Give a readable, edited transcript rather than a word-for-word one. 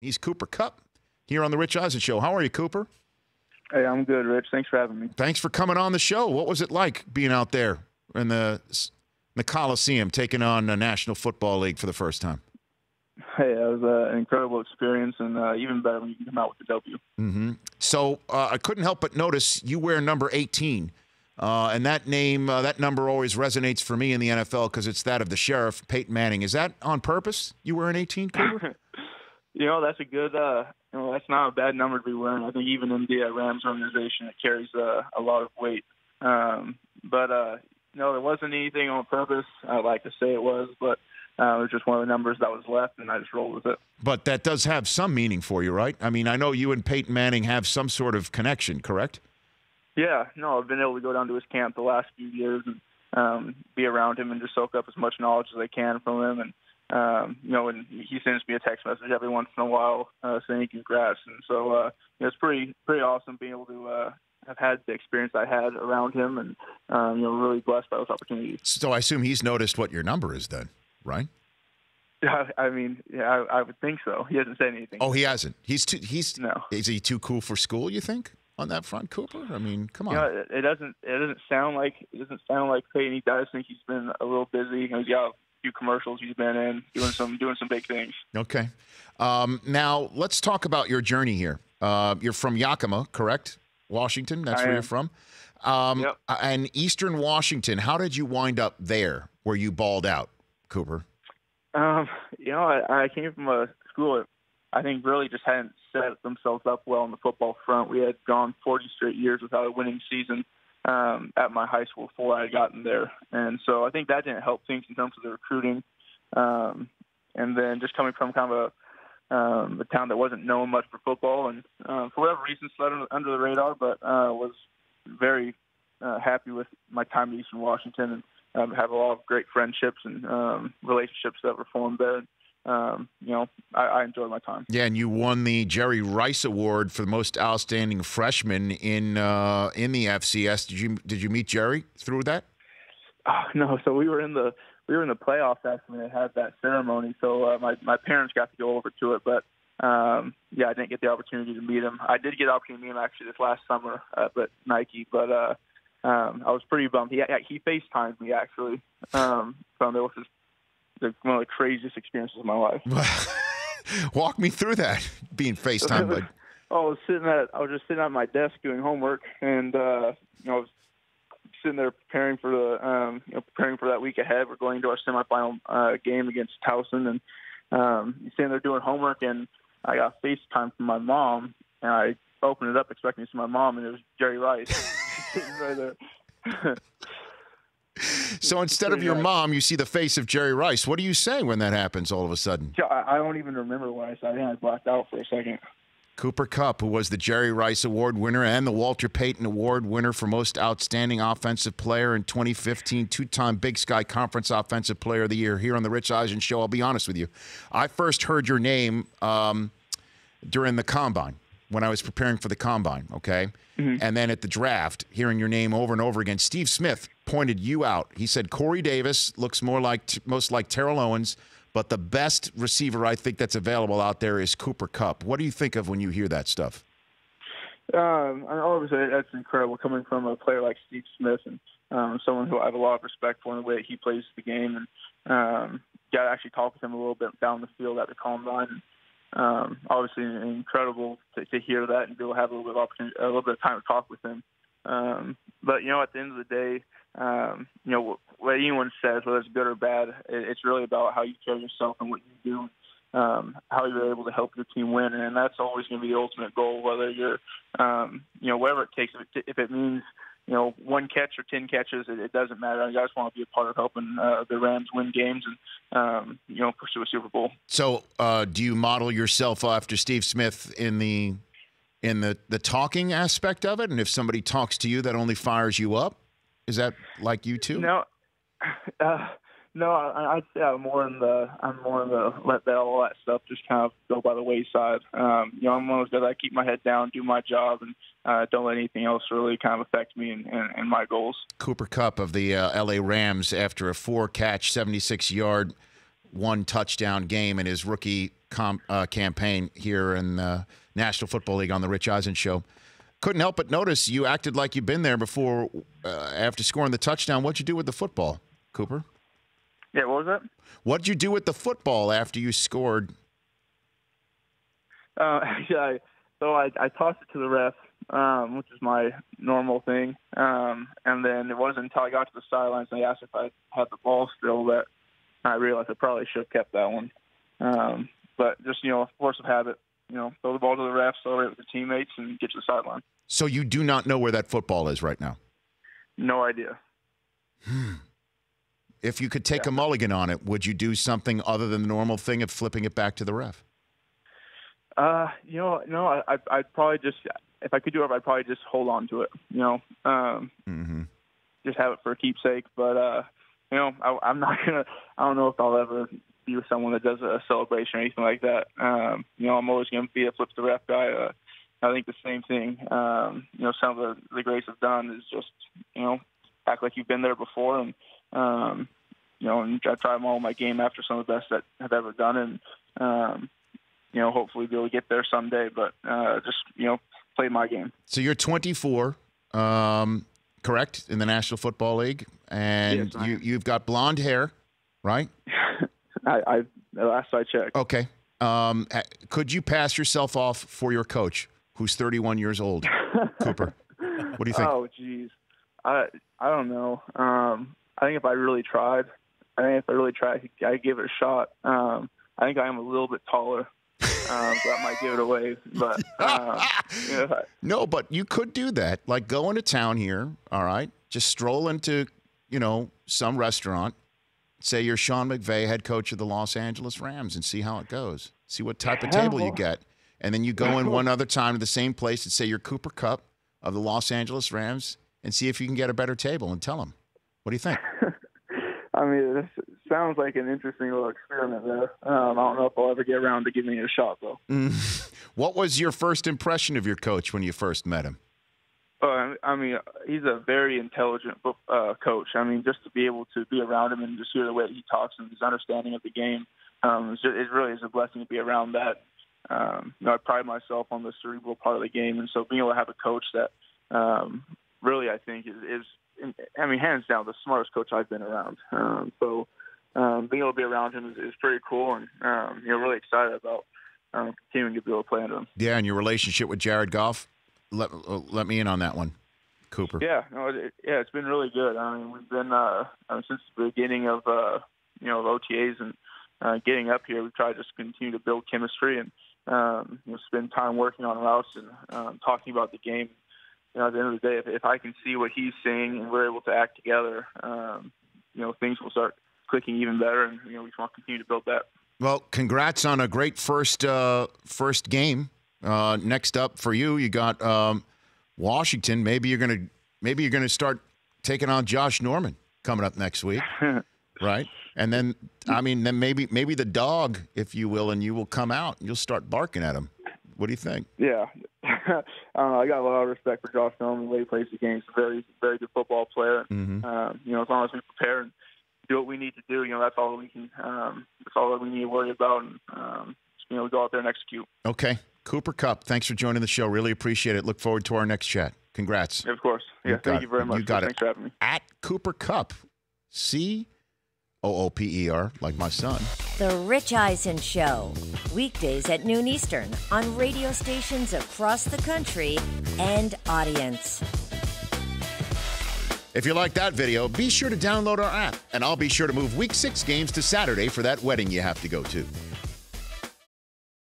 He's Cooper Kupp here on the Rich Eisen Show. How are you, Cooper? Hey, I'm good, Rich. Thanks for having me. Thanks for coming on the show. What was it like being out there in the Coliseum taking on the National Football League for the first time? Hey, that was an incredible experience, and even better when you can come out with the W. Mm-hmm. So I couldn't help but notice you wear number 18. And that name, that number always resonates for me in the NFL because it's that of the sheriff, Peyton Manning. Is that on purpose? You wear an 18, Cooper? That's a good, that's not a bad number to be wearing. I think even in the Rams organization, it carries a lot of weight. It wasn't anything on purpose. I'd like to say it was, but it was just one of the numbers that was left, and I just rolled with it. But that does have some meaning for you, right? I mean, I know you and Peyton Manning have some sort of connection, correct? Yeah, no, I've been able to go down to his camp the last few years and be around him and just soak up as much knowledge as I can from him. And, and he sends me a text message every once in a while saying congrats. And so it's pretty awesome being able to have had the experience I had around him and, really blessed by those opportunities. So I assume he's noticed what your number is then, right? I would think so. He hasn't said anything. Oh, he hasn't. No. Is he too cool for school, you think? On that front, Cooper? I mean, come on. It doesn't sound like Peyton. He does think he's been a little busy. He's got a few commercials he's been in, doing some big things. Okay. Now let's talk about your journey here. You're from Yakima, correct? Washington. That's where you're from. Yep. And Eastern Washington. How did you wind up there, where you balled out, Cooper? I came from a school that I think really just hadn't set themselves up well on the football front. We had gone 40 straight years without a winning season at my high school before I had gotten there. And so I think that didn't help things in terms of the recruiting. And then just coming from kind of a town that wasn't known much for football and for whatever reason slid under the radar, but was very happy with my time in Eastern Washington and have a lot of great friendships and relationships that were formed there. I enjoyed my time. Yeah, and you won the Jerry Rice Award for the most outstanding freshman in the FCS. Did you meet Jerry through that? No, so we were in the playoffs actually when they had that ceremony. So my parents got to go over to it, but I didn't get the opportunity to meet him. I did get the opportunity to meet him actually this last summer at Nike, but I was pretty bummed. He FaceTimed me actually. From it was one of the craziest experiences of my life. Walk me through that, being FaceTimed. I was just sitting at my desk doing homework, and I was sitting there preparing for that week ahead. We're going into our semifinal game against Towson, and sitting there doing homework, and I got FaceTime from my mom, and I opened it up expecting to see my mom, and it was Jerry Rice sitting right there. So instead of your mom, you see the face of Jerry Rice. What do you say when that happens all of a sudden? I don't even remember what I said. I think I blacked out for a second. Cooper Kupp, who was the Jerry Rice Award winner and the Walter Payton Award winner for Most Outstanding Offensive Player in 2015, two-time Big Sky Conference Offensive Player of the Year here on the Rich Eisen Show. I'll be honest with you. I first heard your name during the Combine, when I was preparing for the Combine, okay? Mm-hmm. And then at the draft, hearing your name over and over again, Steve Smith pointed you out. He said, Corey Davis looks most like Terrell Owens, but the best receiver I think that's available out there is Cooper Kupp. What do you think of when you hear that stuff? Obviously, that's incredible coming from a player like Steve Smith and someone who I have a lot of respect for in the way that he plays the game. And got to actually talk with him a little bit down the field at the Combine. Obviously incredible to hear that and be able to have a little bit of time to talk with him. But at the end of the day, what anyone says, whether it's good or bad, it's really about how you carry yourself and what you do, how you're able to help your team win, and that's always going to be the ultimate goal. Whether you're, whatever it takes, if it means 1 catch or 10 catches, it doesn't matter. I just want to be a part of helping the Rams win games and pursue a Super Bowl. So, do you model yourself after Steve Smith in the talking aspect of it? And if somebody talks to you, that only fires you up? Is that like you too? No, I'd say I'm more in the let all that stuff just kind of go by the wayside. I'm one of those guys. I keep my head down, do my job, and don't let anything else really kind of affect me and my goals. Cooper Kupp of the L.A. Rams, after a 4-catch, 76-yard one touchdown game in his rookie campaign here in the National Football League on the Rich Eisen Show. Couldn't help but notice you acted like you'd been there before after scoring the touchdown. What'd you do with the football, Cooper? Yeah, what was that? What'd you do with the football after you scored? Yeah, so I tossed it to the ref, which is my normal thing. And then it wasn't until I got to the sidelines and they asked if I had the ball still that I realized I probably should have kept that one. But just, force of habit, throw the ball to the ref, celebrate with the teammates, and get to the sideline. So you do not know where that football is right now? No idea. If you could take a mulligan on it, would you do something other than the normal thing of flipping it back to the ref? No, I'd probably just, if I could do it, I'd probably just hold on to it, just have it for a keepsake. But, I'm not going to, I don't know if I'll ever be with someone that does a celebration or anything like that. I'm always going to be a flip to the ref guy. I think the same thing, some of the greats have done is just, act like you've been there before and I try them all in my game after some of the best that have ever done it. And, hopefully be able to get there someday, but just, play my game. So you're 24, correct, in the National Football League, and yes, you've got blonde hair, right? I last I checked. Okay. Could you pass yourself off for your coach, who's 31 years old, Cooper? What do you think? Oh, geez. I don't know. I think if I really tried, I'd give it a shot. I think I am a little bit taller. So that might give it away. But no, but you could do that. Like go into town here, all right? Just stroll into, some restaurant. Say you're Sean McVay, head coach of the Los Angeles Rams, and see how it goes. See what type of table you get. And then you go in one other time to the same place and say you're Cooper Kupp of the Los Angeles Rams and see if you can get a better table and tell them. What do you think? I mean, this sounds like an interesting little experiment there. I don't know if I'll ever get around to giving it a shot, though. What was your first impression of your coach when you first met him? I mean, he's a very intelligent coach. I mean, just to be able to be around him and just hear the way he talks and his understanding of the game, it really is a blessing to be around that. I pride myself on the cerebral part of the game, and so being able to have a coach that really I think is hands down the smartest coach I've been around. So being able to be around him is pretty cool, and really excited about continuing to be able to play under him. Yeah, and your relationship with Jared Goff. Let me in on that one, Cooper. Yeah, it's been really good. I mean, we've been since the beginning of OTAs and getting up here. We've tried to just continue to build chemistry and spend time working on routes and talking about the game. At the end of the day, if I can see what he's seeing and we're able to act together, things will start clicking even better, and we just want to continue to build that. Well, congrats on a great first game. Next up for you, you got Washington. Maybe you're gonna start taking on Josh Norman coming up next week, right? And then maybe the dog, if you will, and you will come out and you'll start barking at him. What do you think? Yeah, I got a lot of respect for Josh Norman, the way he plays the game. He's a very, very good football player. Mm-hmm. As long as we prepare and do what we need to do, that's all we can. That's all that we need to worry about, and go out there and execute. Okay. Cooper Kupp, thanks for joining the show. Really appreciate it. Look forward to our next chat. Congrats. Yeah, of course. Yeah, thank you very much. You got Thanks for having me. At Cooper Kupp, COOPER, like my son. The Rich Eisen Show, weekdays at noon Eastern on radio stations across the country and audience. If you like that video, be sure to download our app, and I'll be sure to move Week 6 games to Saturday for that wedding you have to go to.